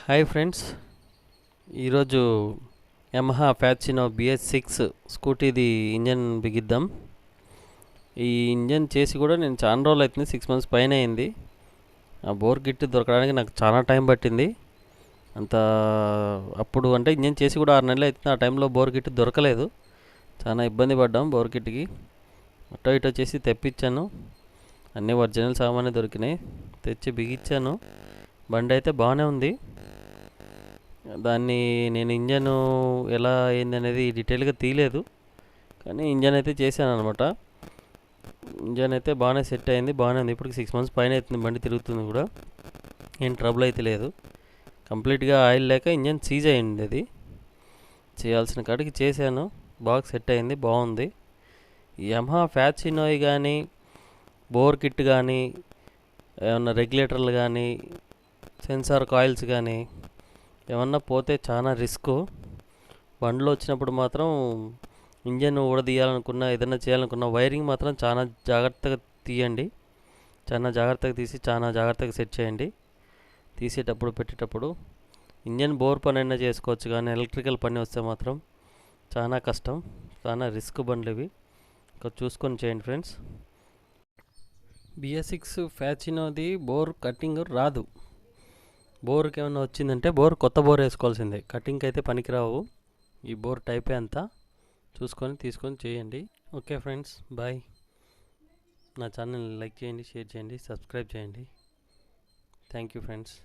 Hi friends, ఈరోజు Yamaha Fascino bs6 స్కూటీది engine బిగిద్దాం. ఈ engine చేసి కూడా నేను చాలా రోజులు అవుతుంది, 6 months పైన అయింది. ఆ బోర్ గిట్ దొరకడానికి నాకు చాలా టైం పట్టింది. అంత అప్పుడు అంటే ఇంజన్ చేసి కూడా 6 నెలలు అవుతుంది. ఆ టైంలో బోర్ గిట్ దొరకలేదు, చాలా ఇబ్బంది పడ్డాం. బోర్ గిట్కి అటో ఇటో చేసి తెప్పించాను. అన్నీ ఒరిజినల్ సామానే దొరికినాయి, తెచ్చి బిగించాను. బండి అయితే బాగానే ఉంది. దాన్ని నేను ఇంజను ఎలా అయిందనేది డీటెయిల్గా తీయలేదు, కానీ ఇంజన్ అయితే చేశాను అనమాట. ఇంజన్ అయితే బాగానే సెట్ అయింది, బాగానే ఉంది. ఇప్పటికి 6 months పైన అవుతుంది, బండి తిరుగుతుంది కూడా, ఏం ట్రబుల్ అయితే లేదు. కంప్లీట్గా ఆయిల్ లేక ఇంజన్ సీజ్ అయింది. అది చేయాల్సిన కాడికి చేశాను, బాగా సెట్ అయింది, బాగుంది. యమహా ఫ్యాసినోయి కానీ బోర్ కిట్ కానీ ఏమన్నా రెగ్యులేటర్లు కానీ సెన్సార్ కాయిల్స్ కానీ ఏమన్నా పోతే చాలా రిస్క్. బండిలో వచ్చినప్పుడు మాత్రం ఇంజన్ ఊడదీయాలనుకున్నా, ఏదైనా చేయాలనుకున్న వైరింగ్ మాత్రం చాలా జాగ్రత్తగా తీయండి. చాలా జాగ్రత్తగా తీసి చాలా జాగ్రత్తగా సెట్ చేయండి. తీసేటప్పుడు పెట్టేటప్పుడు ఇంజన్ బోర్ పని అయినా చేసుకోవచ్చు, కానీ ఎలక్ట్రికల్ పని వస్తే మాత్రం చాలా కష్టం, చాలా రిస్క్ బండ్లు ఇవి. ఇంకా చూసుకొని చేయండి ఫ్రెండ్స్. bs6 ఫ్యాసినోది బోర్ కటింగ్ రాదు. బోర్కి ఏమైనా వచ్చిందంటే కొత్త బోర్ వేసుకోవాల్సిందే, కటింగ్కి అయితే పనికిరావు. ఈ బోర్ టైపే అంతా చూసుకొని తీసుకొని చేయండి. Okay friends, bye. నా ఛానల్ని లైక్ చేయండి, షేర్ చేయండి, సబ్స్క్రైబ్ చేయండి. Thank you friends.